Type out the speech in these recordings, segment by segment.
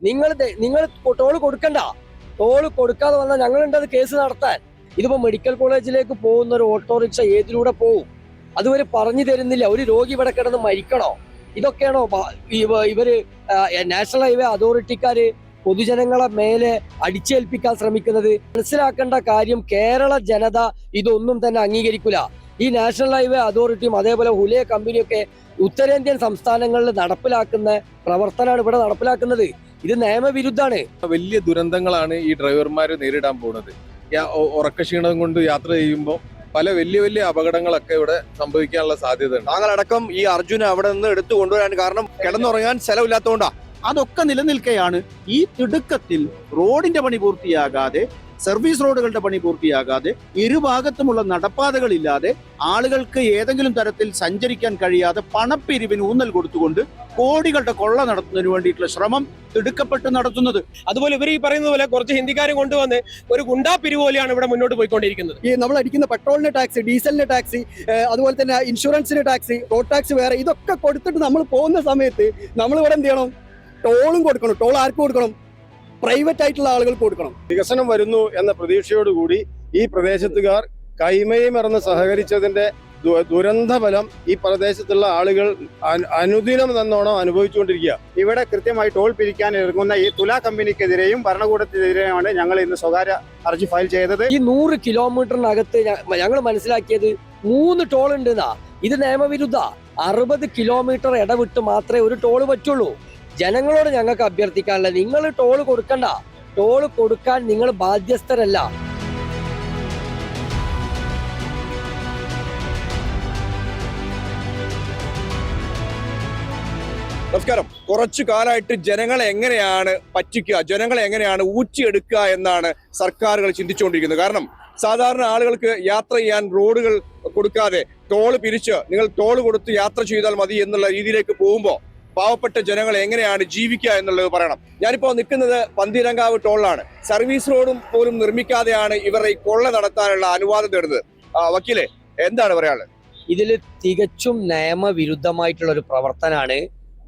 നിങ്ങൾ ടോള് കൊടുക്കണ്ട. ടോള് കൊടുക്കാതെ വന്നാൽ ഞങ്ങളുണ്ടത് കേസ് നടത്താൻ. ഇതിപ്പോ മെഡിക്കൽ കോളേജിലേക്ക് പോകുന്ന ഒരു ഓട്ടോറിക്ഷ ഏതിലൂടെ പോകും? അതുവരെ പറഞ്ഞു തരുന്നില്ല. ഒരു രോഗി ഇവിടെ കിടന്ന് മരിക്കണോ? ഇതൊക്കെയാണോ ഇവര് നാഷണൽ ഹൈവേ അതോറിറ്റിക്കാര് പൊതുജനങ്ങളെ മേലെ അടിച്ചേൽപ്പിക്കാൻ ശ്രമിക്കുന്നത്? മനസ്സിലാക്കേണ്ട കാര്യം, കേരള ജനത ഇതൊന്നും തന്നെ അംഗീകരിക്കില്ല. ഈ നാഷണൽ ഹൈവേ അതോറിറ്റിയും അതേപോലെ ഹുലേ കമ്പനിയൊക്കെ ഉത്തരേന്ത്യൻ സംസ്ഥാനങ്ങളിൽ നടപ്പിലാക്കുന്ന പ്രവർത്തനമാണ് ഇവിടെ നടപ്പിലാക്കുന്നത്. ഇത് നിയമവിരുദ്ധാണ്. വലിയ ദുരന്തങ്ങളാണ് ഈ ഡ്രൈവർമാർ നേരിടാൻ പോകുന്നത്. ഉറക്കക്ഷീണം കൊണ്ട് യാത്ര ചെയ്യുമ്പോൾ പല വലിയ വലിയ അപകടങ്ങളൊക്കെ ഇവിടെ സംഭവിക്കാനുള്ള സാധ്യതയുണ്ട്. താങ്കളടക്കം ഈ അർജുന അവിടെ നിന്ന് എടുത്തു കൊണ്ടുവരാൻ കാരണം കിടന്നുറങ്ങാൻ സ്ഥലമില്ലാത്തതുകൊണ്ടാ. അതൊക്കെ നിലനിൽക്കെയാണ് ഈ തിടുക്കത്തിൽ റോഡിന്റെ പണി പൂർത്തിയാകാതെ, സർവീസ് റോഡുകളുടെ പണി പൂർത്തിയാകാതെ, ഇരുഭാഗത്തുമുള്ള നടപ്പാതകളില്ലാതെ, ആളുകൾക്ക് ഏതെങ്കിലും തരത്തിൽ സഞ്ചരിക്കാൻ കഴിയാതെ പണപ്പിരിവിന് ഊന്നൽ കൊടുത്തുകൊണ്ട് കോടികളുടെ കൊള്ള നടത്തുന്നതിന് വേണ്ടിയിട്ടുള്ള ശ്രമം തിടുക്കപ്പെട്ട് നടത്തുന്നത്. അതുപോലെ ഇവർ ഈ പറയുന്നത് പോലെ കുറച്ച് ഹിന്ദിക്കാരെ കൊണ്ടുവന്ന് ഒരു ഗുണ്ടാ പിരിവ് പോലെയാണ് ഇവിടെ മുന്നോട്ട് പോയിക്കൊണ്ടിരിക്കുന്നത്. ഈ നമ്മൾ അടിക്കുന്ന പെട്രോളിന് ടാക്സ്, ഡീസലിന് ടാക്സ്, അതുപോലെ തന്നെ ഇൻഷുറൻസിന് ടാക്സ്, റോഡ് ടാക്സ് വേറെ, ഇതൊക്കെ കൊടുത്തിട്ട് നമ്മൾ പോകുന്ന സമയത്ത് നമ്മൾ ഇവിടെ എന്ത് ചെയ്യണം? ടോളും കൊടുക്കണം. ടോൾ ആർക്ക് കൊടുക്കണം? പ്രൈവറ്റ് ആയിട്ടുള്ള ആളുകൾക്ക് കൊടുക്കണം. വികസനം വരുന്നു എന്ന പ്രതീക്ഷയോടുകൂടി ഈ പ്രദേശത്തുകാർ കൈമയുമറന്ന് സഹകരിച്ചതിന്റെ ദുരന്ത ഫലം ഈ പ്രദേശത്തുള്ള ആളുകൾ അനുദിനം തന്നോണം അനുഭവിച്ചുകൊണ്ടിരിക്കുക. ഇവിടെ കൃത്യമായി ടോൾ പിരിക്കാൻ ഇറങ്ങുന്ന ഈ തുലാ കമ്പനിക്കെതിരെയും ഭരണകൂടത്തിനെതിരെയുമാണ് ഞങ്ങൾ ഇന്ന് സ്വകാര്യ ഹർജി ഫയൽ ചെയ്തത്. ഈ 100 കിലോമീറ്ററിനകത്ത് ഞങ്ങൾ മനസ്സിലാക്കിയത് 3 ടോൾ ഉണ്ടെന്നാ. ഇത് നിയമവിരുദ്ധ. 60 കിലോമീറ്റർ ഇടവിട്ട് മാത്രമേ ഒരു ടോള് പറ്റുള്ളൂ. ജനങ്ങളോട് ഞങ്ങൾക്ക് അഭ്യർത്ഥിക്കാനുള്ള, നിങ്ങൾ ടോള് കൊടുക്കണ്ട. ടോള് കൊടുക്കാൻ നിങ്ങൾ ബാധ്യസ്ഥരല്ല. നമസ്കാരം. കുറച്ചു കാലമായിട്ട് ജനങ്ങളെ എങ്ങനെയാണ് പറ്റിക്കുക, ജനങ്ങളെ എങ്ങനെയാണ് ഊറ്റിയെടുക്കുക എന്നാണ് സർക്കാരുകൾ ചിന്തിച്ചുകൊണ്ടിരിക്കുന്നത്. കാരണം സാധാരണ ആളുകൾക്ക് യാത്ര ചെയ്യാൻ റോഡുകൾ കൊടുക്കാതെ ടോള് പിരിച്ച് നിങ്ങൾ ടോള് കൊടുത്ത് യാത്ര ചെയ്താൽ മതി എന്നുള്ള രീതിയിലേക്ക് പോകുമ്പോൾ പാവപ്പെട്ട ജനങ്ങൾ എങ്ങനെയാണ് ജീവിക്കുക എന്നുള്ളത് പറയണം. ഞാനിപ്പോ നിൽക്കുന്നത് പന്തീരങ്കാവ് ടോളിലാണ്. സർവീസ് റോഡും പോലും നിർമ്മിക്കാതെയാണ് ഇവരുടെ ഈ കൊള്ള നടത്താനുള്ള അനുവാദം തരുന്നത്. വക്കീലെ, എന്താണ് പറയാനുള്ളത്? ഇതിൽ തികച്ചും നിയമവിരുദ്ധമായിട്ടുള്ള ഒരു പ്രവർത്തനമാണ്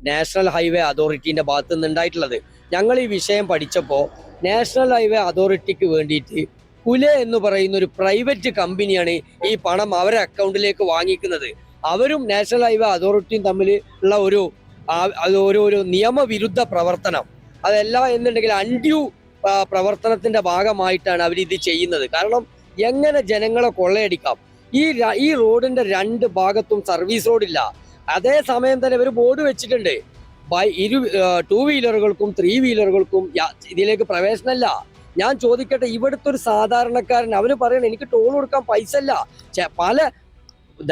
നാഷണൽ ഹൈവേ അതോറിറ്റിന്റെ ഭാഗത്ത് നിന്ന് ഉണ്ടായിട്ടുള്ളത്. ഞങ്ങൾ ഈ വിഷയം പഠിച്ചപ്പോൾ നാഷണൽ ഹൈവേ അതോറിറ്റിക്ക് വേണ്ടിയിട്ട് ഹുലേ എന്ന് പറയുന്ന ഒരു പ്രൈവറ്റ് കമ്പനിയാണ് ഈ പണം അവരുടെ അക്കൗണ്ടിലേക്ക് വാങ്ങിക്കുന്നത്. അവരും നാഷണൽ ഹൈവേ അതോറിറ്റിയും തമ്മിൽ ഉള്ള ഒരു നിയമവിരുദ്ധ പ്രവർത്തനം. അതല്ല എന്നുണ്ടെങ്കിൽ അൺഡ്യൂ പ്രവർത്തനത്തിന്റെ ഭാഗമായിട്ടാണ് അവരിത് ചെയ്യുന്നത്. കാരണം എങ്ങനെ ജനങ്ങളെ കൊള്ളയടിക്കാം? ഈ റോഡിന്റെ 2 ഭാഗത്തും സർവീസ് റോഡില്ല. അതേ സമയം തന്നെ ഇവർ ബോർഡ് വെച്ചിട്ടുണ്ട്, 2 വീലറുകൾക്കും 3 വീലറുകൾക്കും ഇതിലേക്ക് പ്രവേശനമല്ല. ഞാൻ ചോദിക്കട്ടെ, ഇവിടുത്തെ ഒരു സാധാരണക്കാരൻ അവന് പറയണ എനിക്ക് ടോൾ കൊടുക്കാൻ പൈസ ഇല്ല. പല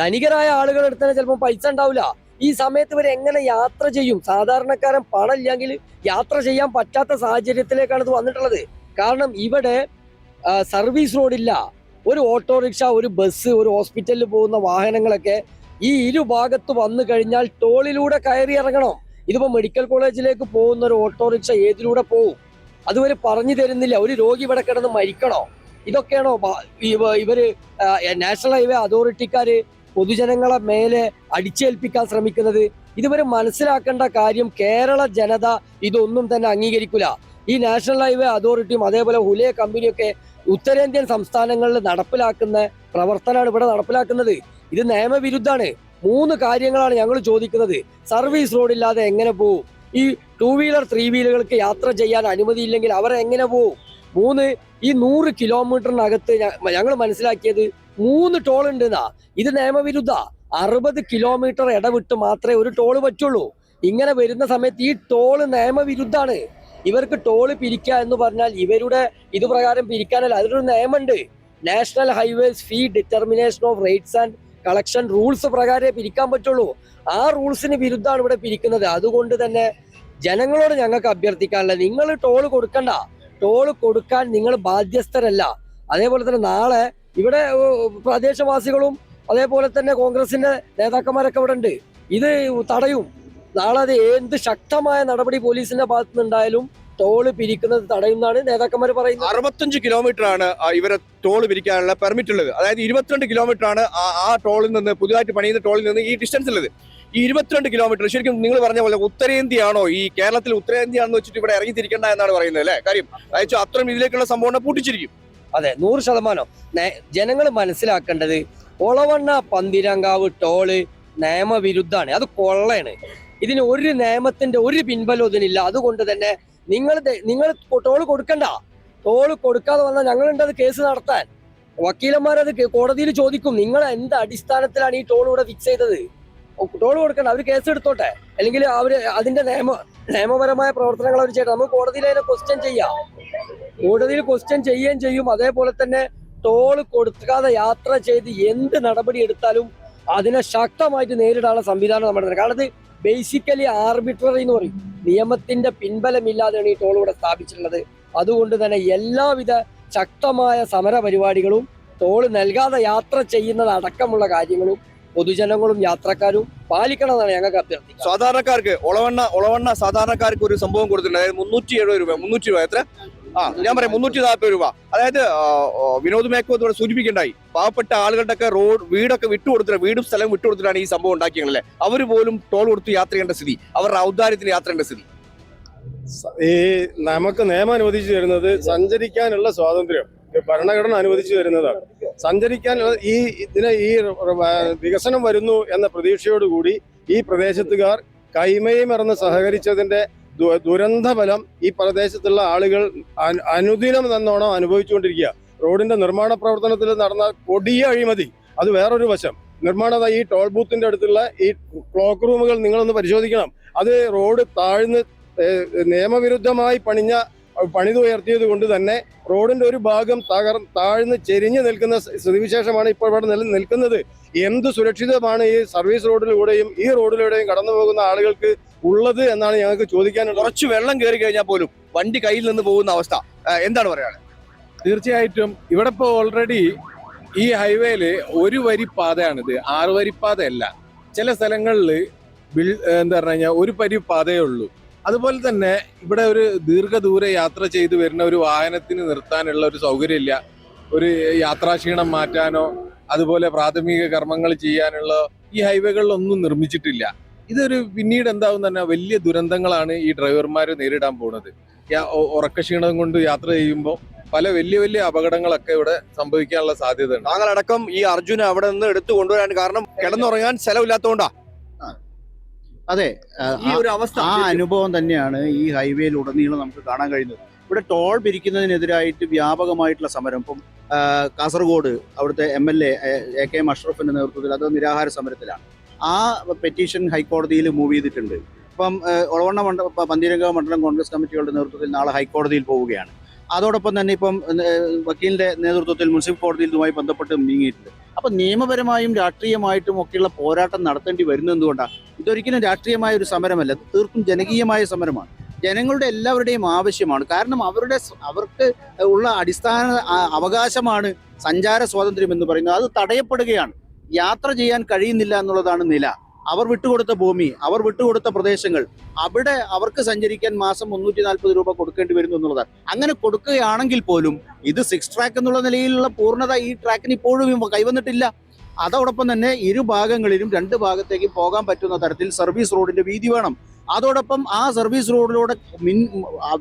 ധനികരായ ആളുകളുടെ അടുത്ത് തന്നെ ചിലപ്പോൾ പൈസ ഉണ്ടാവില്ല. ഈ സമയത്ത് ഇവർ എങ്ങനെ യാത്ര ചെയ്യും? സാധാരണക്കാരൻ പണം ഇല്ലെങ്കിൽ യാത്ര ചെയ്യാൻ പറ്റാത്ത സാഹചര്യത്തിലേക്കാണ് ഇത് വന്നിട്ടുള്ളത്. കാരണം ഇവിടെ സർവീസ് റോഡില്ല. ഒരു ഓട്ടോറിക്ഷ, ഒരു ബസ്, ഒരു ഹോസ്പിറ്റലിൽ പോകുന്ന വാഹനങ്ങളൊക്കെ ഈ ഇരുഭാഗത്ത് വന്നു കഴിഞ്ഞാൽ ടോളിലൂടെ കയറി ഇറങ്ങണം. ഇതിപ്പോ മെഡിക്കൽ കോളേജിലേക്ക് പോകുന്ന ഒരു ഓട്ടോറിക്ഷ ഏതിലൂടെ പോകും? അതുവരെ പറഞ്ഞു തരുന്നില്ല. ഒരു രോഗി ഇവിടെ കിടന്ന് മരിക്കണോ? ഇതൊക്കെയാണോ ഇവര് നാഷണൽ ഹൈവേ അതോറിറ്റിക്കാര് പൊതുജനങ്ങളെ മേലെ അടിച്ചേൽപ്പിക്കാൻ ശ്രമിക്കുന്നത്? ഇതുവരെ മനസ്സിലാക്കേണ്ട കാര്യം, കേരള ജനത ഇതൊന്നും തന്നെ അംഗീകരിക്കില്ല. ഈ നാഷണൽ ഹൈവേ അതോറിറ്റിയും അതേപോലെ ഹുലേ കമ്പനിയൊക്കെ ഉത്തരേന്ത്യൻ സംസ്ഥാനങ്ങളിൽ നടപ്പിലാക്കുന്ന പ്രവർത്തനമാണ് ഇവിടെ നടപ്പിലാക്കുന്നത്. ഇത് നിയമവിരുദ്ധാണ്. 3 കാര്യങ്ങളാണ് ഞങ്ങൾ ചോദിക്കുന്നത്. സർവീസ് റോഡില്ലാതെ എങ്ങനെ പോകും? ഈ 2 വീലർ 3 വീലറുകൾക്ക് യാത്ര ചെയ്യാൻ അനുമതിയില്ലെങ്കിൽ അവരെ എങ്ങനെ പോകും? 3, ഈ 100 കിലോമീറ്ററിനകത്ത് ഞങ്ങൾ മനസ്സിലാക്കിയത് 3 ടോൾ ഉണ്ടെന്നാ. ഇത് നിയമവിരുദ്ധ. 60 കിലോമീറ്റർ ഇടവിട്ട് മാത്രമേ ഒരു ടോള് പറ്റുള്ളൂ. ഇങ്ങനെ വരുന്ന സമയത്ത് ഈ ടോള് നിയമവിരുദ്ധാണ്. ഇവർക്ക് ടോള് പിരിക്കുക എന്ന് പറഞ്ഞാൽ ഇവരുടെ ഇതുപ്രകാരം പിരിക്കാനല്ല, അതിലൊരു നിയമമുണ്ട്. National highways fee determination of rates and collection rules പ്രകാരമേ പിരിക്കാൻ പറ്റുള്ളൂ. ആ റൂൾസിന് വിരുദ്ധമാണ് ഇവിടെ പിരിക്കുന്നത്. അതുകൊണ്ട് തന്നെ ജനങ്ങളോട് ഞങ്ങൾക്ക് അഭ്യർത്ഥിക്കാനുള്ള, നിങ്ങൾ ടോള് കൊടുക്കണ്ട. ടോള് കൊടുക്കാൻ നിങ്ങൾ ബാധ്യസ്ഥരല്ല. അതേപോലെ തന്നെ നാളെ ഇവിടെ പ്രദേശവാസികളും അതേപോലെ തന്നെ കോൺഗ്രസിന്റെ നേതാക്കന്മാരൊക്കെ ഇവിടെ ഉണ്ട്. ഇത് തടയും. നാളെ അത് എന്ത് ശക്തമായ നടപടി പോലീസിന്റെ ഭാഗത്തു നിന്നുണ്ടായാലും ടോള് പിരിക്കുന്നത് തടയുന്നതാണ് നേതാക്കന്മാർ പറയുന്നത്. 65 കിലോമീറ്റർ ആണ് ഇവരെ ടോള് പിരിക്കാനുള്ള പെർമിറ്റ് ഉള്ളത്. അതായത് 22 കിലോമീറ്റർ ആണ് ആ ടോളിൽ നിന്ന്, പുതുതായിട്ട് പണിയുന്ന ടോളിൽ നിന്ന് ഈ ഡിസ്റ്റൻസ് ഉള്ളത്. ഈ 22 കിലോമീറ്റർ ശരിക്കും നിങ്ങൾ പറഞ്ഞ പോലെ ഉത്തരേന്ത്യയാണോ, ഈ കേരളത്തിൽ ഉത്തരേന്ത്യയാണെന്ന് വെച്ചിട്ട് ഇവിടെ ഇറങ്ങി തിരിക്കണ്ട എന്നാണ് പറയുന്നത് അല്ലേ? കാര്യം അയച്ചു അത്രയും ഇതിലേക്കുള്ള സംഭവം പൂട്ടിച്ചിരിക്കും. അതെ, 100%. ജനങ്ങൾ മനസ്സിലാക്കേണ്ടത് ഒളവണ്ണ പന്തിരങ്കാവ് ടോള് നിയമവിരുദ്ധാണ്, അത് കൊള്ളയാണ്. ഇതിന് ഒരു നിയമത്തിന്റെ ഒരു പിൻബലവും ഇതിനില്ല. അതുകൊണ്ട് തന്നെ നിങ്ങൾ ടോള് കൊടുക്കണ്ട. ടോള് കൊടുക്കാതെ വന്നാൽ ഞങ്ങളുണ്ടത് കേസ് നടത്താൻ. വക്കീലന്മാരത് കോടതിയിൽ ചോദിക്കും, നിങ്ങൾ എന്ത് അടിസ്ഥാനത്തിലാണ് ഈ ടോൾ ഇവിടെ ഫിക്സ് ചെയ്തത്? ടോൾ കൊടുക്കണ്ട, അവർ കേസ് എടുത്തോട്ടെ. അല്ലെങ്കിൽ അതിന്റെ നിയമപരമായ പ്രവർത്തനങ്ങൾ അവർ ചെയ്യട്ടെ. നമുക്ക് കോടതിയിൽ അതിനെ ക്വസ്റ്റ്യൻ ചെയ്യാം. കോടതിയിൽ ക്വസ്റ്റ്യൻ ചെയ്യുകയും ചെയ്യും. അതേപോലെ തന്നെ ടോൾ കൊടുക്കാതെ യാത്ര ചെയ്ത് എന്ത് നടപടി എടുത്താലും അതിനെ ശക്തമായിട്ട് നേരിടാനുള്ള സംവിധാനം നമ്മുടെ. കാരണം അത് ബേസിക്കലി ആർബിട്രറി എന്ന് പറയും, നിയമത്തിന്റെ പിൻബലമില്ലാതെയാണ് ഈ ടോൾ ഇവിടെ സ്ഥാപിച്ചിട്ടുള്ളത്. അതുകൊണ്ട് തന്നെ എല്ലാവിധ ശക്തമായ സമര പരിപാടികളും ടോൾ നൽകാതെ യാത്ര ചെയ്യുന്നത് അടക്കമുള്ള കാര്യങ്ങളും പൊതുജനങ്ങളും യാത്രക്കാരും പാലിക്കണമെന്നാണ് ഞങ്ങൾക്ക് അഭ്യർത്ഥിക്കുന്നത്. സാധാരണക്കാർക്ക് ഒളവണ്ണ സാധാരണക്കാർക്ക് ഒരു സംഭവം കൊടുത്തിട്ടുണ്ട്. അതായത് 370 രൂപ, 300 രൂപ, എത്ര ഞാൻ പറയാം 340 രൂപ. അതായത് വിനോദ് മേക്കോത്തോടെ സൂചിപ്പിക്കേണ്ടായി, പാവപ്പെട്ട ആളുകളുടെ ഒക്കെ വീടൊക്കെ വിട്ടുകൊടുത്തിട്ട്, വീടും സ്ഥലം വിട്ടുകൊടുത്തിട്ടാണ് ഈ സംഭവം ഉണ്ടാക്കിയല്ലേ. അവർ പോലും ടോൾ കൊടുത്ത് യാത്ര ചെയ്യേണ്ട സ്ഥിതി, അവരുടെ ഔദാര്യത്തിന് യാത്ര ചെയ്യേണ്ട സ്ഥിതി. ഈ നമുക്ക് നിയമം അനുവദിച്ചു തരുന്നത് സഞ്ചരിക്കാനുള്ള സ്വാതന്ത്ര്യം ഭരണഘടന അനുവദിച്ചു തരുന്നതാണ്. സഞ്ചരിക്കാനുള്ള ഈ വികസനം വരുന്നു എന്ന പ്രതീക്ഷയോടുകൂടി ഈ പ്രദേശത്തുകാർ കൈമയും മറന്ന് സഹകരിച്ചതിന്റെ ദുരന്ത ഫലം ഈ പ്രദേശത്തുള്ള ആളുകൾ അനുദിനം തന്നോണം അനുഭവിച്ചുകൊണ്ടിരിക്കുക. റോഡിന്റെ നിർമ്മാണ പ്രവർത്തനത്തിൽ നടന്ന കൊടിയ അഴിമതി, അത് വേറൊരു വശം. നിർമ്മാണ ഈ ടോൾ ബൂത്തിന്റെ അടുത്തുള്ള ഈ ക്ലോക്ക് റൂമുകൾ നിങ്ങളൊന്ന് പരിശോധിക്കണം. അത് റോഡ് താഴ്ന്ന് നിയമവിരുദ്ധമായി പണിതുയർത്തിയത് കൊണ്ട് തന്നെ റോഡിന്റെ ഒരു ഭാഗം താഴ്ന്ന് ചെരിഞ്ഞു നിൽക്കുന്ന സ്ഥിതിവിശേഷമാണ് ഇപ്പോൾ ഇവിടെ നിൽക്കുന്നത്. എന്ത് സുരക്ഷിതമാണ് ഈ സർവീസ് റോഡിലൂടെയും ഈ റോഡിലൂടെയും കടന്നു പോകുന്ന ആളുകൾക്ക് ഉള്ളത് എന്നാണ് ഞങ്ങൾക്ക് ചോദിക്കാനുള്ളത്. കുറച്ച് വെള്ളം കയറി കഴിഞ്ഞാൽ പോലും വണ്ടി കയ്യിൽ നിന്ന് പോകുന്ന അവസ്ഥ എന്താണ് പറയാനുള്ളത്? തീർച്ചയായിട്ടും ഇവിടെ ഇപ്പോൾ ഓൾറെഡി ഈ ഹൈവേയില് ഒരു വരി പാതയാണിത്, 6 വരിപ്പാതയല്ല. ചില സ്ഥലങ്ങളിൽ എന്താ പറഞ്ഞു കഴിഞ്ഞാൽ ഒരു വരി പാതയേ ഉള്ളൂ. അതുപോലെ തന്നെ ഇവിടെ ഒരു ദീർഘദൂര യാത്ര ചെയ്തു വരുന്ന ഒരു വാഹനത്തിന് നിർത്താനുള്ള ഒരു സൗകര്യമില്ല. ഒരു യാത്രാക്ഷീണം മാറ്റാനോ അതുപോലെ പ്രാഥമിക കർമ്മങ്ങൾ ചെയ്യാനുള്ള ഈ ഹൈവേകളിലൊന്നും നിർമ്മിച്ചിട്ടില്ല. ഇതൊരു പിന്നീട് എന്താവും തന്നെ വലിയ ദുരന്തങ്ങളാണ് ഈ ഡ്രൈവർമാർ നേരിടാൻ പോകുന്നത്. ഉറക്കക്ഷീണം കൊണ്ട് യാത്ര ചെയ്യുമ്പോൾ പല വലിയ വലിയ അപകടങ്ങളൊക്കെ ഇവിടെ സംഭവിക്കാനുള്ള സാധ്യതയുണ്ട്. താങ്കളടക്കം ഈ അർജുന അവിടെ നിന്ന് എടുത്തു കൊണ്ടുവരാൻ കാരണം കിടന്നുറങ്ങാൻ ചെലവില്ലാത്തതുകൊണ്ടാ. അതെ, ഈ ഒരു അവസ്ഥ, ആ അനുഭവം തന്നെയാണ് ഈ ഹൈവേയിൽ ഉടനീളം നമുക്ക് കാണാൻ കഴിയുന്നത്. ഇവിടെ ടോൾ പിരിക്കുന്നതിനെതിരായിട്ട് വ്യാപകമായിട്ടുള്ള സമരം ഇപ്പം കാസർഗോഡ് അവിടുത്തെ MLA AK അഷ്റഫിന്റെ നേതൃത്വത്തിൽ അത് നിരാഹാര സമരത്തിലാണ്. ആ പെറ്റീഷൻ ഹൈക്കോടതിയിൽ മൂവ് ചെയ്തിട്ടുണ്ട്. ഇപ്പം ഒളവണ്ണ പന്തീരങ്കാവ് മണ്ഡലം കോൺഗ്രസ് കമ്മിറ്റികളുടെ നേതൃത്വത്തിൽ നാളെ ഹൈക്കോടതിയിൽ പോവുകയാണ്. അതോടൊപ്പം തന്നെ ഇപ്പം വക്കീലിന്റെ നേതൃത്വത്തിൽ മുനിസിപ്പൽ കോടതിയിൽ ഇതുമായി ബന്ധപ്പെട്ട് നീങ്ങിയിട്ടുണ്ട്. അപ്പൊ നിയമപരമായും രാഷ്ട്രീയമായിട്ടും ഒക്കെയുള്ള പോരാട്ടം നടത്തേണ്ടി വരുന്നത് എന്തുകൊണ്ടാണ്? ഇതൊരിക്കലും രാഷ്ട്രീയമായ ഒരു സമരമല്ല, തീർത്തും ജനകീയമായ സമരമാണ്. ജനങ്ങളുടെ എല്ലാവരുടെയും ആവശ്യമാണ്. കാരണം അവർക്ക് ഉള്ള അടിസ്ഥാന അവകാശമാണ് സഞ്ചാര സ്വാതന്ത്ര്യം എന്ന് പറയുന്നത്. അത് തടയപ്പെടുകയാണ്. യാത്ര ചെയ്യാൻ കഴിയുന്നില്ല എന്നുള്ളതാണ് നില. അവർ വിട്ടുകൊടുത്ത ഭൂമി, അവർ വിട്ടുകൊടുത്ത പ്രദേശങ്ങൾ, അവിടെ അവർക്ക് സഞ്ചരിക്കാൻ മാസം 340 രൂപ കൊടുക്കേണ്ടി വരുന്നു എന്നുള്ളതാണ്. അങ്ങനെ കൊടുക്കുകയാണെങ്കിൽ പോലും ഇത് 6 ട്രാക്ക് എന്നുള്ള നിലയിലുള്ള പൂർണ്ണത ഈ ട്രാക്കിന് ഇപ്പോഴും കൈവന്നിട്ടില്ല. അതോടൊപ്പം തന്നെ ഇരുഭാഗങ്ങളിലും 2 ഭാഗത്തേക്കും പോകാൻ പറ്റുന്ന തരത്തിൽ സർവീസ് റോഡിന്റെ വീതി വേണം. അതോടൊപ്പം ആ സർവീസ് റോഡിലൂടെ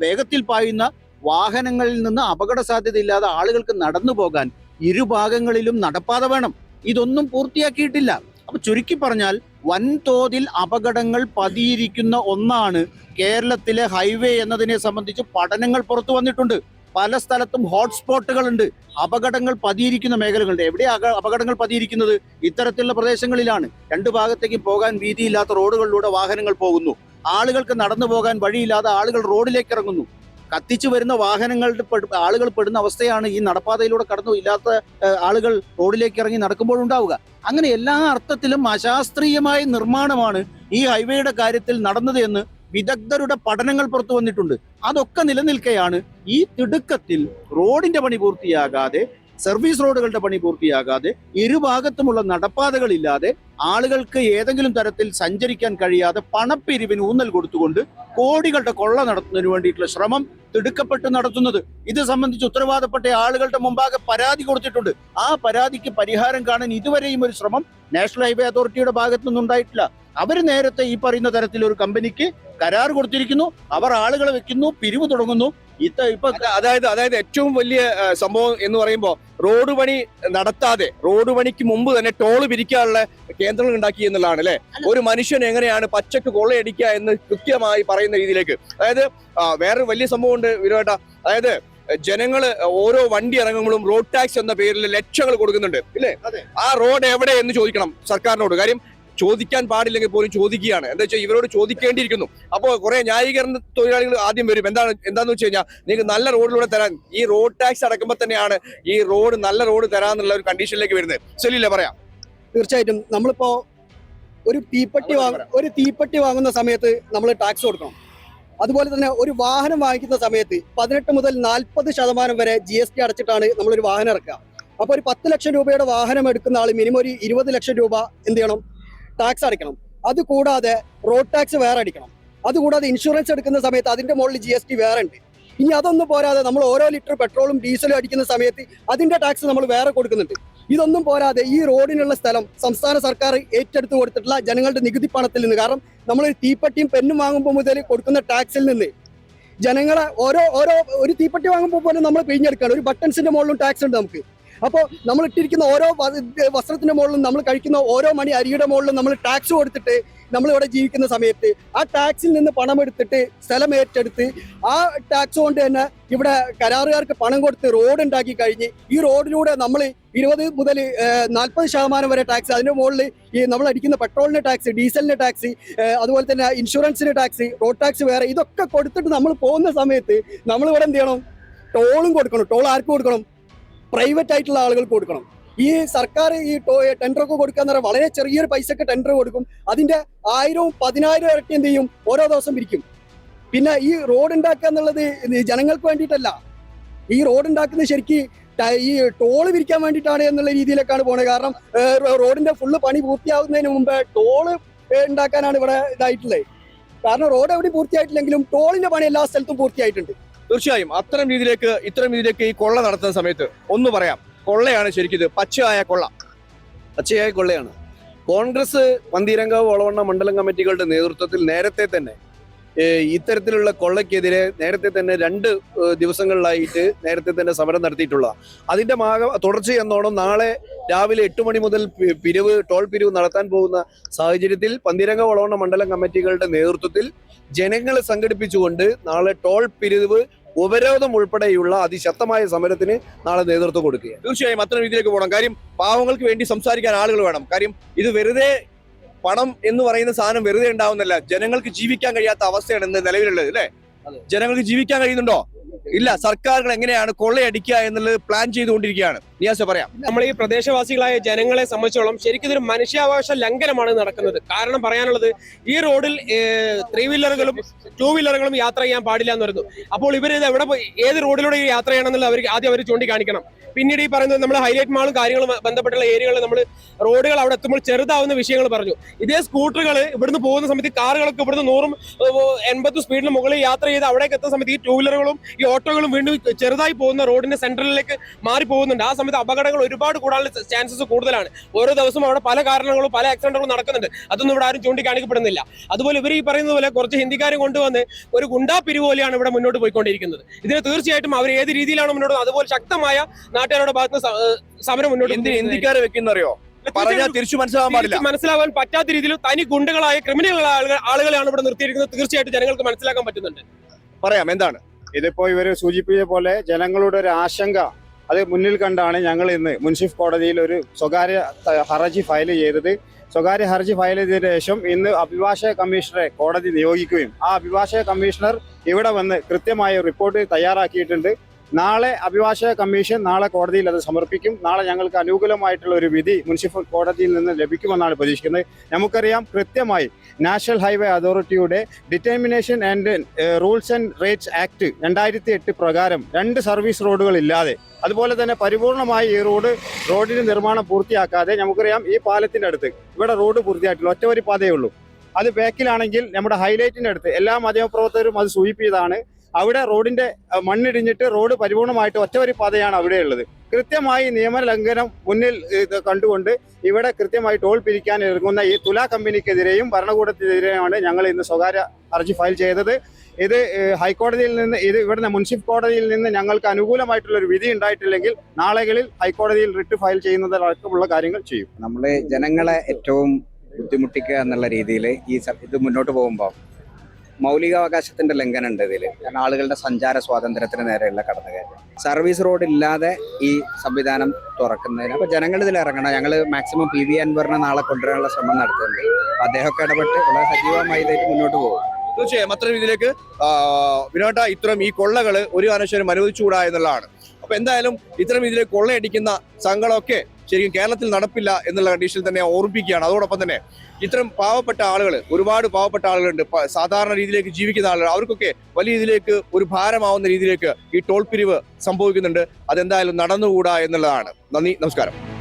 വേഗത്തിൽ പായുന്ന വാഹനങ്ങളിൽ നിന്ന് അപകട സാധ്യതയില്ലാതെ ആളുകൾക്ക് നടന്നു പോകാൻ ഇരുഭാഗങ്ങളിലും നടപ്പാത വേണം. ഇതൊന്നും പൂർത്തിയാക്കിയിട്ടില്ല. അപ്പൊ ചുരുക്കി പറഞ്ഞാൽ വൻതോതിൽ അപകടങ്ങൾ പതിയിരിക്കുന്ന ഒന്നാണ് കേരളത്തിലെ ഹൈവേ എന്നതിനെ സംബന്ധിച്ച് പഠനങ്ങൾ പുറത്തു വന്നിട്ടുണ്ട്. പല സ്ഥലത്തും ഹോട്ട്സ്പോട്ടുകൾ ഉണ്ട്, അപകടങ്ങൾ പതിയിരിക്കുന്ന മേഖലകളുണ്ട്. എവിടെയാണ് അപകടങ്ങൾ പതിയിരിക്കുന്നത്? ഇത്തരത്തിലുള്ള പ്രദേശങ്ങളിലാണ്. 2 ഭാഗത്തേക്ക് പോകാൻ വീതിയില്ലാത്ത റോഡുകളിലൂടെ വാഹനങ്ങൾ പോകുന്നു. ആളുകൾക്ക് നടന്നു പോകാൻ വഴിയില്ലാതെ ആളുകൾ റോഡിലേക്ക് ഇറങ്ങുന്നു. കത്തിച്ചു വരുന്ന വാഹനങ്ങളുടെ ആളുകൾ പെടുന്ന അവസ്ഥയാണ് ഈ നടപ്പാതയിലൂടെ കടന്നു ഇല്ലാത്ത ആളുകൾ റോഡിലേക്ക് ഇറങ്ങി നടക്കുമ്പോൾ ഉണ്ടാവുക. അങ്ങനെ എല്ലാ അർത്ഥത്തിലും അശാസ്ത്രീയമായ നിർമ്മാണമാണ് ഈ ഹൈവേയുടെ കാര്യത്തിൽ നടന്നത് എന്ന് വിദഗ്ധരുടെ പഠനങ്ങൾ പുറത്തു വന്നിട്ടുണ്ട്. അതൊക്കെ നിലനിൽക്കെയാണ് ഈ തിടുക്കത്തിൽ റോഡിന്റെ പണി പൂർത്തിയാകാതെ, സർവീസ് റോഡുകളുടെ പണി പൂർത്തിയാകാതെ, ഇരുഭാഗത്തുമുള്ള നടപ്പാതകളില്ലാതെ, ആളുകൾക്ക് ഏതെങ്കിലും തരത്തിൽ സഞ്ചരിക്കാൻ കഴിയാതെ പണപ്പിരിവിന് ഊന്നൽ കൊടുത്തുകൊണ്ട് കോടികളുടെ കൊള്ള നടത്തുന്നതിന് വേണ്ടിയിട്ടുള്ള ശ്രമം തിടുക്കപ്പെട്ട് നടത്തുന്നത്. ഇത് സംബന്ധിച്ച് ഉത്തരവാദപ്പെട്ട ആളുകളുടെ മുമ്പാകെ പരാതി കൊടുത്തിട്ടുണ്ട്. ആ പരാതിക്ക് പരിഹാരം കാണാൻ ഇതുവരെയും ഒരു ശ്രമം നാഷണൽ ഹൈവേ അതോറിറ്റിയുടെ ഭാഗത്തു നിന്നുണ്ടായിട്ടില്ല. അവർ നേരത്തെ ഈ പറയുന്ന തരത്തിൽ ഒരു കമ്പനിക്ക് കരാർ കൊടുത്തിരിക്കുന്നു, അവർ ആളുകളെ വെക്കുന്നു, പിരിവ് തുടങ്ങുന്നു. ഇപ്പൊ അതായത് ഏറ്റവും വലിയ സംഭവം എന്ന് പറയുമ്പോൾ റോഡ് പണി നടത്താതെ റോഡ് പണിക്ക് മുമ്പ് തന്നെ ടോള് പിരിക്കാനുള്ള കേന്ദ്രങ്ങൾ ഉണ്ടാക്കി എന്നുള്ളതാണ് അല്ലെ. ഒരു മനുഷ്യൻ എങ്ങനെയാണ് പച്ചക്ക് കൊള്ളയടിക്കുക എന്ന് കൃത്യമായി പറയുന്ന രീതിയിലേക്ക്. അതായത് വേറൊരു വലിയ സംഭവം ഉണ്ട് വിരോട്ട. അതായത് ജനങ്ങള് ഓരോ വണ്ടി ഇറങ്ങുമ്പോഴും റോഡ് ടാക്സ് എന്ന പേരിൽ ലക്ഷങ്ങൾ കൊടുക്കുന്നുണ്ട് ഇല്ലേ. ആ റോഡ് എവിടെ എന്ന് ചോദിക്കണം സർക്കാരിനോട്. കാര്യം ചോദിക്കാൻ പാടില്ലെങ്കിൽ പോലും ചോദിക്കുകയാണ്. എന്താ വെച്ചാൽ ഇവരോട് ചോദിക്കേണ്ടിയിരിക്കുന്നു. അപ്പോൾ കുറെ ന്യായീകരണ തൊഴിലാളികൾ ആദ്യം വരും. എന്താന്ന് വെച്ച് കഴിഞ്ഞാൽ നിങ്ങൾക്ക് നല്ല റോഡിലൂടെ തരാൻ ഈ റോഡ് ടാക്സ് അടക്കുമ്പോൾ തന്നെയാണ് ഈ റോഡ് നല്ല റോഡ് തരാന്നുള്ള ഒരു കണ്ടീഷനിലേക്ക് വരുന്നത്. ശരിയല്ലേ പറയാം? തീർച്ചയായിട്ടും നമ്മളിപ്പോ ഒരു തീപ്പെട്ടി വാങ്ങുന്ന സമയത്ത് നമ്മൾ ടാക്സ് കൊടുക്കണം. അതുപോലെ തന്നെ ഒരു വാഹനം വാങ്ങിക്കുന്ന സമയത്ത് 18 മുതൽ 40% വരെ GST അടച്ചിട്ടാണ് നമ്മളൊരു വാഹനം ഇറക്കുക. അപ്പോൾ ഒരു 10 ലക്ഷം രൂപയുടെ വാഹനം എടുക്കുന്ന ആൾ മിനിമം ഒരു 20 ലക്ഷം രൂപ എന്ത് ചെയ്യണം, ടാക്സ് അടയ്ക്കണം. അതുകൂടാതെ റോഡ് ടാക്സ് വേറെ അടിക്കണം. അതുകൂടാതെ ഇൻഷുറൻസ് എടുക്കുന്ന സമയത്ത് അതിന്റെ മുകളിൽ GST വേറെ ഉണ്ട്. ഇനി അതൊന്നും പോരാതെ നമ്മൾ ഓരോ ലിറ്റർ പെട്രോളും ഡീസലും അടിക്കുന്ന സമയത്ത് അതിന്റെ ടാക്സ് നമ്മൾ വേറെ കൊടുക്കുന്നുണ്ട്. ഇതൊന്നും പോരാതെ ഈ റോഡിനുള്ള സ്ഥലം സംസ്ഥാന സർക്കാർ ഏറ്റെടുത്ത് കൊടുത്തിട്ടുള്ള ജനങ്ങളുടെ നികുതി പണത്തിൽ നിന്ന്, കാരണം നമ്മൾ തീപ്പെട്ടിയും പെന്നും വാങ്ങുമ്പോൾ മുതൽ കൊടുക്കുന്ന ടാക്സിൽ നിന്ന് ജനങ്ങളെ ഒരു തീപ്പെട്ടി വാങ്ങുമ്പോൾ പോലും നമ്മൾ പിഴിഞ്ഞെടുക്കുകയാണ്. ഒരു ബട്ടൺസിന്റെ മുകളിലും ടാക്സ് ഉണ്ട് നമുക്ക്. അപ്പോൾ നമ്മൾ ഇട്ടിരിക്കുന്ന ഓരോ വസ്ത്രത്തിന്റെ മുകളിലും, നമ്മൾ കഴിക്കുന്ന ഓരോ മണി അരിയുടെ മുകളിലും നമ്മൾ ടാക്സ് കൊടുത്തിട്ട് നമ്മളിവിടെ ജീവിക്കുന്ന സമയത്ത് ആ ടാക്സിൽ നിന്ന് പണം എടുത്തിട്ട് സ്ഥലം ഏറ്റെടുത്ത് ആ ടാക്സ് കൊണ്ട് തന്നെ ഇവിടെ കരാറുകാർക്ക് പണം കൊടുത്ത് റോഡ് ഉണ്ടാക്കി കഴിഞ്ഞ് ഈ റോഡിലൂടെ നമ്മൾ 20 മുതൽ 40% വരെ ടാക്സ്, അതിന്റെ മുകളിൽ ഈ നമ്മൾ അടിക്കുന്ന പെട്രോളിന് ടാക്സ്, ഡീസലിന് ടാക്സ്, അതുപോലെ തന്നെ ഇൻഷുറൻസിന് ടാക്സ്, റോഡ് ടാക്സ് വേറെ, ഇതൊക്കെ കൊടുത്തിട്ട് നമ്മൾ പോകുന്ന സമയത്ത് നമ്മളിവിടെ എന്ത് ചെയ്യണം, ടോളും കൊടുക്കണം. ടോൾ ആർക്ക് കൊടുക്കണം? പ്രൈവറ്റ് ആയിട്ടുള്ള ആളുകൾക്ക് കൊടുക്കണം. ഈ സർക്കാർ ഈ ടെൻഡറൊക്കെ കൊടുക്കാന്ന് പറഞ്ഞാൽ വളരെ ചെറിയൊരു പൈസക്ക് ടെൻഡർ കൊടുക്കും. അതിന്റെ 1000 10,000 ഇരട്ടി എന്ത് ചെയ്യും, ഓരോ ദിവസം പിരിക്കും. പിന്നെ ഈ റോഡ് ഉണ്ടാക്കുക എന്നുള്ളത് ജനങ്ങൾക്ക് വേണ്ടിയിട്ടല്ല. ഈ റോഡ് ഉണ്ടാക്കുന്നത് ശരിക്ക് ഈ ടോള് പിരിക്കാൻ വേണ്ടിയിട്ടാണ് എന്നുള്ള രീതിയിലേക്കാണ് പോണത്. കാരണം റോഡിന്റെ ഫുള്ള് പണി പൂർത്തിയാവുന്നതിന് മുമ്പ് ടോള് ഉണ്ടാക്കാനാണ് ഇവിടെ ഇതായിട്ടുള്ളത്. കാരണം റോഡ് എവിടെ പൂർത്തിയായിട്ടില്ലെങ്കിലും ടോളിന്റെ പണി എല്ലാ സ്ഥലത്തും പൂർത്തിയായിട്ടുണ്ട്. തീർച്ചയായും ഇത്തരം രീതിയിലേക്ക് ഈ കൊള്ള നടത്തുന്ന സമയത്ത് ഒന്ന് പറയാം, കൊള്ളയാണ് ശരിക്കും ഇത്. പച്ചയായ കൊള്ളയാണ്. കോൺഗ്രസ് പന്തീരങ്കാവ് വളവണ്ണ മണ്ഡലം കമ്മിറ്റികളുടെ നേതൃത്വത്തിൽ നേരത്തെ തന്നെ ഇത്തരത്തിലുള്ള കൊള്ളയ്ക്കെതിരെ നേരത്തെ തന്നെ 2 ദിവസങ്ങളിലായിട്ട് നേരത്തെ തന്നെ സമരം നടത്തിയിട്ടുള്ള അതിന്റെ തുടർച്ചയെന്നോണം നാളെ രാവിലെ 8 മണി മുതൽ ടോൾ പിരിവ് നടത്താൻ പോകുന്ന സാഹചര്യത്തിൽ പന്തീരങ്കാവ് വളവണ്ണ മണ്ഡലം കമ്മിറ്റികളുടെ നേതൃത്വത്തിൽ ജനങ്ങളെ സംഘടിപ്പിച്ചുകൊണ്ട് നാളെ ടോൾ പിരിവ് ഉപരോധം ഉൾപ്പെടെയുള്ള അതിശക്തമായ സമരത്തിന് നാളെ നേതൃത്വം കൊടുക്കുക. തീർച്ചയായും അത്തരം രീതിയിലേക്ക് പോകണം. കാര്യം പാവങ്ങൾക്ക് വേണ്ടി സംസാരിക്കാൻ ആളുകൾ വേണം. കാര്യം ഇത് വെറുതെ പണം എന്ന് പറയുന്ന സാധനം വെറുതെ ഉണ്ടാവുന്നല്ല. ജനങ്ങൾക്ക് ജീവിക്കാൻ കഴിയാത്ത അവസ്ഥയാണ് ഇന്ന് നിലവിലുള്ളത് അല്ലെ. ജനങ്ങൾക്ക് ജീവിക്കാൻ കഴിയുന്നുണ്ടോ? ഇല്ല. സർക്കാരുകൾ എങ്ങനെയാണ് കൊള്ളയടിക്കുക എന്നുള്ളത് പ്ലാൻ ചെയ്തുകൊണ്ടിരിക്കുകയാണ്. നിയാസ് പറയാം. നമ്മൾ ഈ പ്രദേശവാസികളായ ജനങ്ങളെ സംബന്ധിച്ചോളം ശരിക്കും ഇതൊരു മനുഷ്യാവകാശ ലംഘനമാണ് നടക്കുന്നത്. കാരണം പറയാനുള്ളത്, ഈ റോഡിൽ 3 വീലറുകളും 2 വീലറുകളും യാത്ര ചെയ്യാൻ പാടില്ല എന്ന് പറയുന്നു. അപ്പോൾ ഇവരിത് എവിടെ പോയി ഏത് റോഡിലൂടെ യാത്ര ചെയ്യണമെന്നുള്ള ആദ്യം അവർ ചൂണ്ടിക്കാണിക്കണം. പിന്നീട് ഈ പറയുന്നത് നമ്മൾ ഹൈലൈറ്റ് മാളും കാര്യങ്ങളും ബന്ധപ്പെട്ടുള്ള ഏരിയകളിൽ നമ്മൾ റോഡുകൾ അവിടെ എത്തുമ്പോൾ ചെറുതാവുന്ന വിഷയങ്ങൾ പറഞ്ഞു. ഇതേ സ്കൂട്ടറുകൾ ഇവിടുന്ന് പോകുന്ന സമയത്ത് കാറുകളൊക്കെ ഇവിടുന്ന് 100-80 സ്പീഡിന് മുകളിൽ യാത്ര ചെയ്ത് അവിടേക്ക് എത്തുന്ന സമയത്ത് ഈ 2 വീലറുകളും ഈ ഓട്ടോകളും വീണ്ടും ചെറുതായി പോകുന്ന റോഡിന്റെ സെന്ററിലേക്ക് മാറി പോകുന്നുണ്ട്. ആ സമയത്ത് അപകടങ്ങൾ ഒരുപാട് കൂടാനുള്ള ചാൻസസ് കൂടുതലാണ്. ഓരോ ദിവസവും അവിടെ പല കാരണങ്ങളും പല ആക്സിഡന്റുകളും നടക്കുന്നുണ്ട്. അതൊന്നും ഇവിടെ ആരും ചൂണ്ടിക്കാണിക്കപ്പെടുന്നില്ല. അതുപോലെ ഇവർ ഈ പറയുന്നത് പോലെ കുറച്ച് ഹിന്ദിക്കാരെ കൊണ്ടുവന്ന് ഒരു ഗുണ്ടാ പിരിവ് പോലെയാണ് ഇവിടെ മുന്നോട്ട് പോയിക്കൊണ്ടിരിക്കുന്നത്. ഇതിന് തീർച്ചയായിട്ടും അവർ ഏത് രീതിയിലാണ് മുന്നോട്ട് അതുപോലെ ശക്തമായ നാട്ടുകാരുടെ ഭാഗത്ത് സമരം മുന്നോട്ട്. ഹിന്ദിക്കാരെ വെക്കുന്നറിയോ? പറഞ്ഞാൽ തിരിച്ചു മനസ്സിലാവാൻ പറ്റാത്ത രീതിയിൽ തനി ഗുണ്ടകളായ ക്രിമിനൽ ആളുകളെയാണ് ഇവിടെ നിർത്തിയിരിക്കുന്നത്. തീർച്ചയായിട്ടും ജനങ്ങൾക്ക് മനസ്സിലാക്കാൻ പറ്റുന്നുണ്ട്. പറയാം എന്താണ് ഇതിപ്പോ ഇവര് സൂചിപ്പിച്ച പോലെ ജനങ്ങളുടെ ഒരു ആശങ്ക അത് മുന്നിൽ കണ്ടാണ് ഞങ്ങൾ ഇന്ന് മുൻസിഫ് കോടതിയിൽ ഒരു സ്വകാര്യ ഹർജി ഫയൽ ചെയ്തത്. സ്വകാര്യ ഹർജി ഫയൽ ചെയ്തതിനു ശേഷം ഇന്ന് അഭിഭാഷക കമ്മീഷണറെ കോടതി നിയോഗിക്കുകയും ആ അഭിഭാഷക കമ്മീഷണർ ഇവിടെ വന്ന് കൃത്യമായ റിപ്പോർട്ട് തയ്യാറാക്കിയിട്ടുണ്ട്. നാളെ അഭിഭാഷക കമ്മീഷൻ നാളെ കോടതിയിൽ അത് സമർപ്പിക്കും. നാളെ ഞങ്ങൾക്ക് അനുകൂലമായിട്ടുള്ള ഒരു വിധി മുനിസിപ്പൽ കോടതിയിൽ നിന്ന് ലഭിക്കുമെന്നാണ് പ്രതീക്ഷിക്കുന്നത്. നമുക്കറിയാം കൃത്യമായി നാഷണൽ ഹൈവേ അതോറിറ്റിയുടെ determination and rules and rates act 2008 പ്രകാരം 2 സർവീസ് റോഡുകൾ ഇല്ലാതെ, അതുപോലെ തന്നെ പരിപൂർണമായി ഈ റോഡിന്റെ നിർമ്മാണം പൂർത്തിയാക്കാതെ, നമുക്കറിയാം ഈ പാലത്തിന്റെ അടുത്ത് ഇവിടെ റോഡ് പൂർത്തിയായിട്ടില്ല, ഒറ്റവരി പാതയേ ഉള്ളൂ. അത് ബാക്കിലാണെങ്കിൽ നമ്മുടെ ഹൈലൈറ്റിന്റെ അടുത്ത് എല്ലാ മാധ്യമപ്രവർത്തകരും അത് സൂചിപ്പിച്ചതാണ്. അവിടെ റോഡിന്റെ മണ്ണിടിഞ്ഞിട്ട് റോഡ് പരിപൂർണമായിട്ട് ഒറ്റവരി പാതയാണ് അവിടെ ഉള്ളത്. കൃത്യമായി നിയമലംഘനം മുന്നിൽ കണ്ടുകൊണ്ട് ഇവിടെ കൃത്യമായി ടോൾ പിരിക്കാൻ ഇറങ്ങുന്ന ഈ തുലാ കമ്പനിക്കെതിരെയും ഭരണകൂടത്തിനെതിരെയുമാണ് ഞങ്ങൾ ഇന്ന് സ്വകാര്യ ഹർജി ഫയൽ ചെയ്തത്. ഇത് ഹൈക്കോടതിയിൽ നിന്ന് ഇവിടുന്ന് മുൻസിഫ് കോടതിയിൽ നിന്ന് ഞങ്ങൾക്ക് അനുകൂലമായിട്ടുള്ള ഒരു വിധി ഉണ്ടായിട്ടില്ലെങ്കിൽ നാളുകളിൽ ഹൈക്കോടതിയിൽ റിട്ട് ഫയൽ ചെയ്യുന്നതടക്കമുള്ള കാര്യങ്ങൾ ചെയ്യും. നമ്മൾ ജനങ്ങളെ ഏറ്റവും ബുദ്ധിമുട്ടിക്കുക എന്നുള്ള രീതിയിൽ ഇത് മുന്നോട്ട് പോകുമ്പോൾ മൗലികാവകാശത്തിന്റെ ലംഘനം ഉണ്ട് ഇതിൽ. കാരണം ആളുകളുടെ സഞ്ചാര സ്വാതന്ത്ര്യത്തിന് നേരെയുള്ള കടന്നുകയറ്റം. സർവീസ് റോഡ് ഇല്ലാതെ ഈ സംവിധാനം തുറക്കുന്നതിന് അപ്പോൾ ജനങ്ങൾ ഇതിൽ ഇറങ്ങണം. ഞങ്ങൾ മാക്സിമം PV അൻവറിനെ നാളെ കൊണ്ടുവരാനുള്ള ശ്രമം നടത്തുന്നുണ്ട്. അദ്ദേഹമൊക്കെ ഇടപെട്ട് വളരെ സജീവമായി ഇതായിട്ട് മുന്നോട്ട് പോകും. തീർച്ചയായും അത്തരം ഇതിലേക്ക് വിനോട്ട ഇത്തരം ഈ കൊള്ളകൾ ഒരു കാരണവശാലും അനുവദിച്ചുകൂടാ എന്നുള്ളതാണ്. അപ്പൊ എന്തായാലും ഇത്തരം ഇതിലേക്ക് കൊള്ളയടിക്കുന്ന സംഘങ്ങളൊക്കെ ശരിക്കും കേരളത്തിൽ നടപ്പില്ല എന്നുള്ള കണ്ടീഷനിൽ തന്നെ ഓർമ്മിപ്പിക്കുകയാണ്. അതോടൊപ്പം തന്നെ ഇത്തരം പാവപ്പെട്ട ആളുകൾ, ഒരുപാട് പാവപ്പെട്ട ആളുകളുണ്ട്, സാധാരണ രീതിയിലേക്ക് ജീവിക്കുന്ന ആളുകൾ, അവർക്കൊക്കെ വലിയ ഇതിലേക്ക് ഒരു ഭാരമാവുന്ന രീതിയിലേക്ക് ഈ ടോൾ പിരിവ് സംഭവിക്കുന്നുണ്ട്. അതെന്തായാലും നടന്നുകൂടാ എന്നുള്ളതാണ്. നന്ദി, നമസ്കാരം.